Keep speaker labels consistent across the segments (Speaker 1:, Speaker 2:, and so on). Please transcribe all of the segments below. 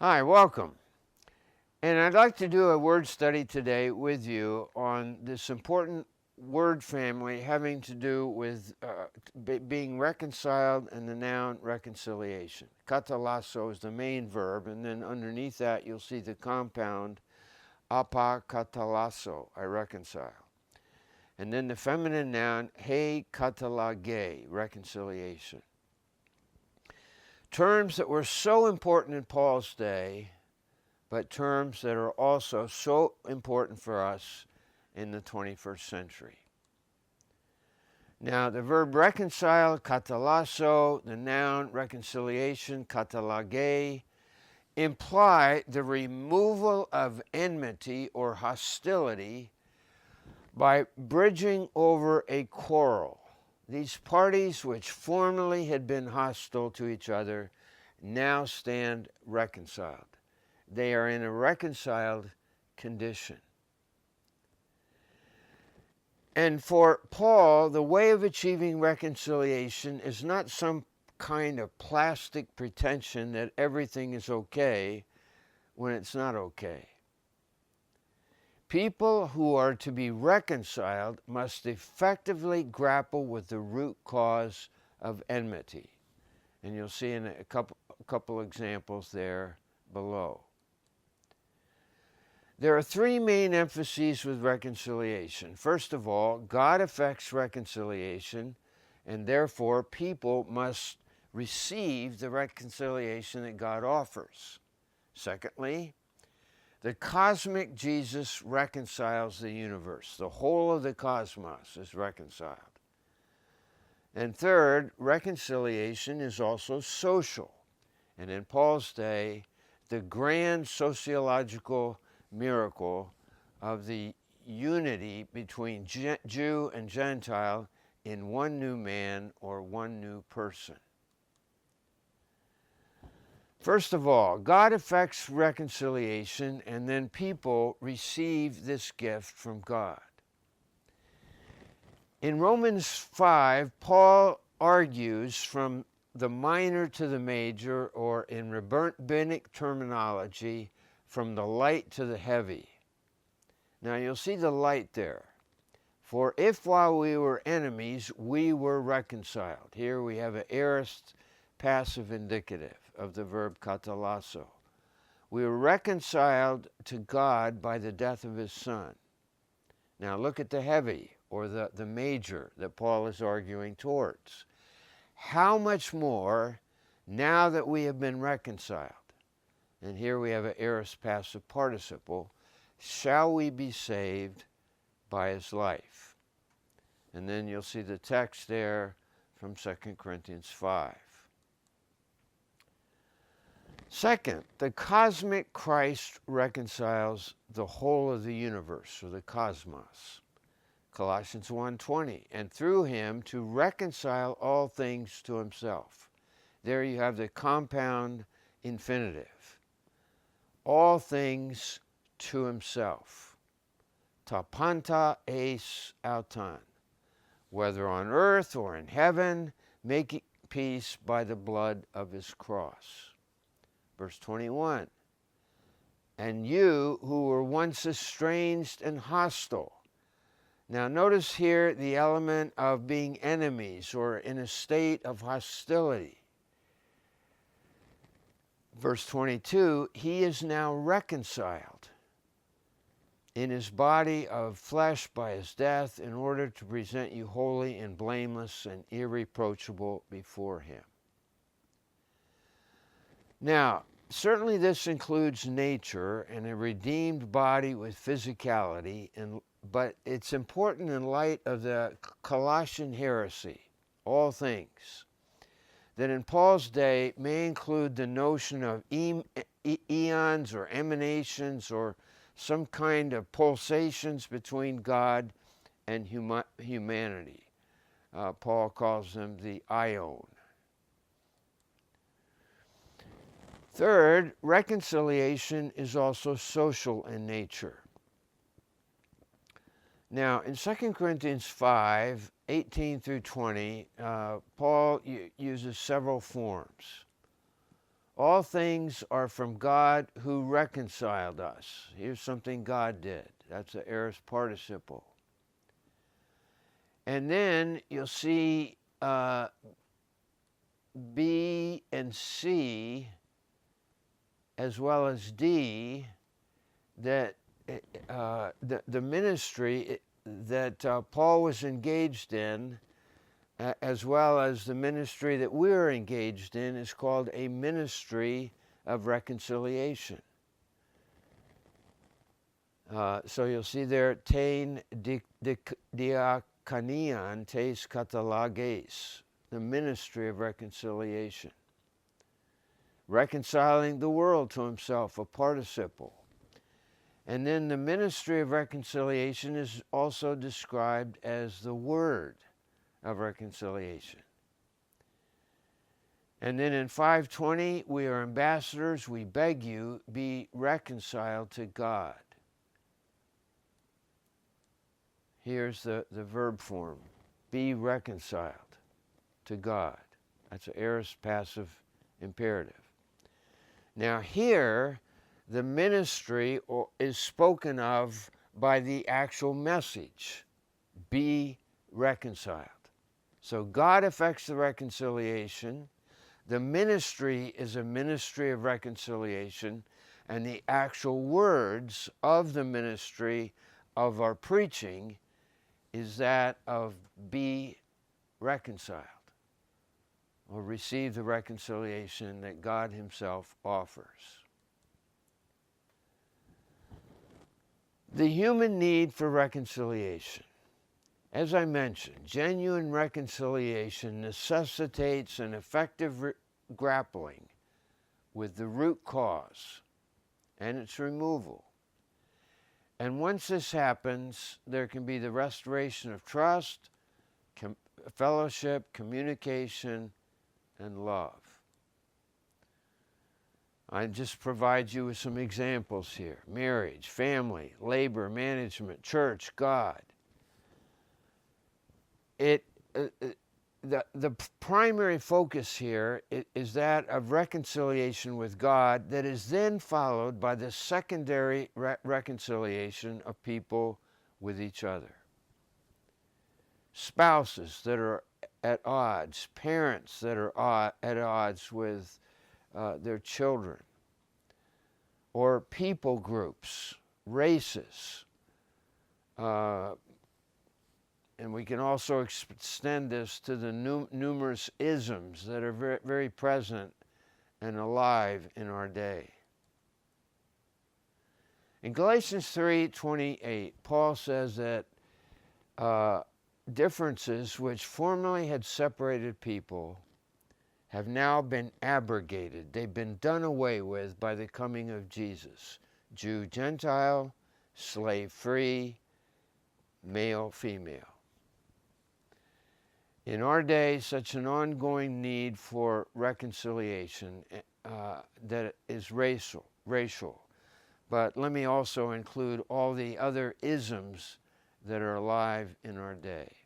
Speaker 1: Hi, welcome. And I'd like to do a word study today with you on this important word family having to do with being reconciled and the noun reconciliation. Katalasso is the main verb, and then underneath that you'll see the compound apakatalasso, I reconcile. And then the feminine noun he katalage, reconciliation. Terms that were so important in Paul's day, but terms that are also so important for us in the 21st century. Now, the verb reconcile, katalasso, the noun reconciliation, katalage, imply the removal of enmity or hostility by bridging over a quarrel. These parties which formerly had been hostile to each other now stand reconciled. They are in a reconciled condition. And for Paul, the way of achieving reconciliation is not some kind of plastic pretension that everything is okay when it's not okay. People who are to be reconciled must effectively grapple with the root cause of enmity. And you'll see in a couple examples there below. There are three main emphases with reconciliation. First of all, God effects reconciliation, and therefore people must receive the reconciliation that God offers. Secondly, the cosmic Jesus reconciles the universe. The whole of the cosmos is reconciled. And third, reconciliation is also social. And in Paul's day, the grand sociological miracle of the unity between Jew and Gentile in one new man or one new person. First of all, God effects reconciliation, and then people receive this gift from God. In Romans 5, Paul argues from the minor to the major, or in rabbinic terminology, from the light to the heavy. Now you'll see the light there. For if while we were enemies, we were reconciled. Here we have an aorist passive indicative of the verb katalasso. We were reconciled to God by the death of his Son. Now look at the heavy, or the major, that Paul is arguing towards. How much more, now that we have been reconciled, and here we have an aorist passive participle, shall we be saved by his life? And then you'll see the text there from 2 Corinthians 5. Second, the cosmic Christ reconciles the whole of the universe, or the cosmos. Colossians 1:20, and through him to reconcile all things to himself. There you have the compound infinitive. All things to himself. Tapanta eis auton. Whether on earth or in heaven, making peace by the blood of his cross. Verse 21, and you who were once estranged and hostile. Now notice here the element of being enemies or in a state of hostility. Verse 22, he is now reconciled in his body of flesh by his death in order to present you holy and blameless and irreproachable before him. Now, certainly this includes nature and a redeemed body with physicality, but it's important in light of the Colossian heresy, all things, that in Paul's day may include the notion of eons or emanations or some kind of pulsations between God and humanity. Paul calls them the ion. Third, reconciliation is also social in nature. Now, in 2 Corinthians 5, 18 through 20, Paul uses several forms. All things are from God who reconciled us. Here's something God did. That's the aorist participle. And then you'll see B and C, as well as D, that the ministry that Paul was engaged in, as well as the ministry that we're engaged in, is called a ministry of reconciliation. So you'll see there, tein diakonian tes katalages, the ministry of reconciliation. Reconciling the world to himself, a participle. And then the ministry of reconciliation is also described as the word of reconciliation. And then in 5:20, we are ambassadors, we beg you, be reconciled to God. Here's the verb form, be reconciled to God. That's an aorist passive imperative. Now here, the ministry is spoken of by the actual message, be reconciled. So God effects the reconciliation. The ministry is a ministry of reconciliation, and the actual words of the ministry of our preaching is that of be reconciled, or receive the reconciliation that God himself offers. The human need for reconciliation. As I mentioned, genuine reconciliation necessitates an effective grappling with the root cause and its removal. And once this happens, there can be the restoration of trust, fellowship, communication, and love. I just provide you with some examples here. Marriage, family, labor, management, church, God. The primary focus here is that of reconciliation with God, that is then followed by the secondary reconciliation of people with each other. Spouses that are at odds, parents that are at odds with their children, or people groups, races, and we can also extend this to the numerous isms that are very, very present and alive in our day. In Galatians 3:28, Paul says that differences which formerly had separated people have now been abrogated. They've been done away with by the coming of Jesus. Jew, Gentile, slave, free, male, female. In our day, such an ongoing need for reconciliation that is racial. But let me also include all the other isms that are alive in our day.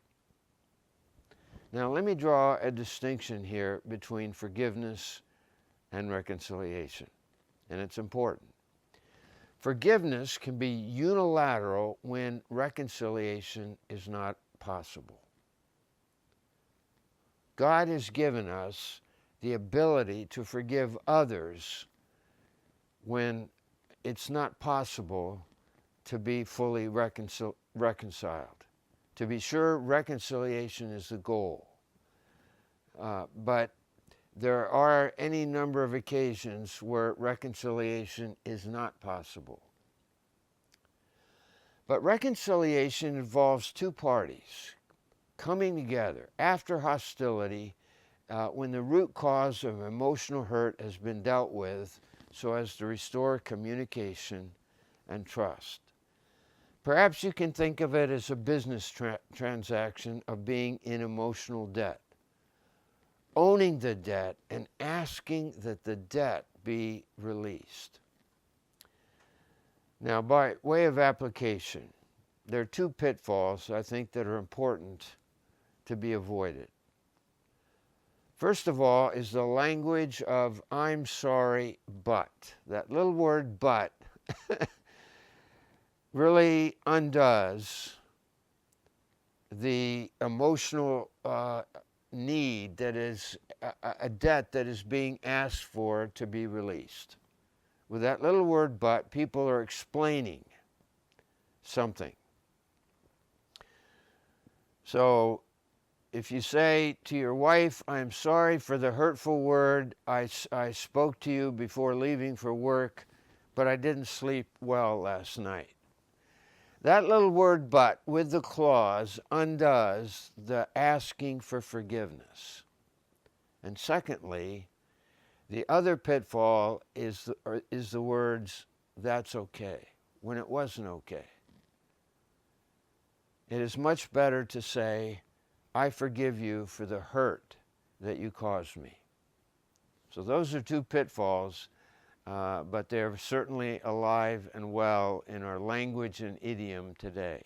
Speaker 1: Now let me draw a distinction here between forgiveness and reconciliation, and it's important. Forgiveness can be unilateral when reconciliation is not possible. God has given us the ability to forgive others when it's not possible to be fully reconciled. To be sure, reconciliation is the goal. But there are any number of occasions where reconciliation is not possible. But reconciliation involves two parties coming together after hostility, when the root cause of emotional hurt has been dealt with, so as to restore communication and trust. Perhaps you can think of it as a business transaction of being in emotional debt, owning the debt and asking that the debt be released. Now, by way of application, there are two pitfalls I think that are important to be avoided. First of all is the language of I'm sorry, but. That little word but really undoes the emotional need that is a debt that is being asked for to be released. With that little word but, people are explaining something. So if you say to your wife, I'm sorry for the hurtful word I spoke to you before leaving for work, but I didn't sleep well last night. That little word but with the clause undoes the asking for forgiveness. And secondly, the other pitfall is the words, that's okay, when it wasn't okay. It is much better to say, I forgive you for the hurt that you caused me. So those are two pitfalls, but they're certainly alive and well in our language and idiom today.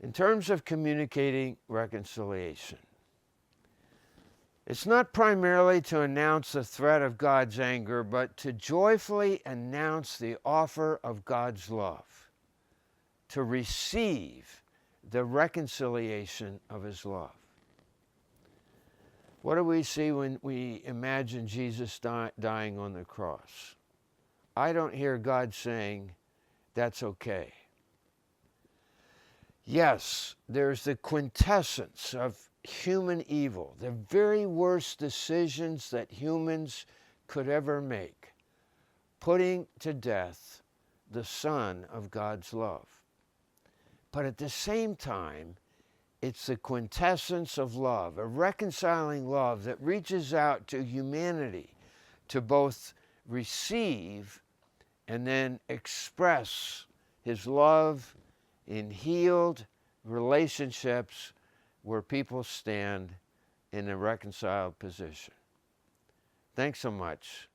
Speaker 1: In terms of communicating reconciliation, it's not primarily to announce the threat of God's anger, but to joyfully announce the offer of God's love, to receive the reconciliation of his love. What do we see when we imagine Jesus dying on the cross? I don't hear God saying, that's okay. Yes, there's the quintessence of human evil, the very worst decisions that humans could ever make, putting to death the Son of God's love. But at the same time, it's the quintessence of love, a reconciling love that reaches out to humanity to both receive and then express his love in healed relationships where people stand in a reconciled position. Thanks so much.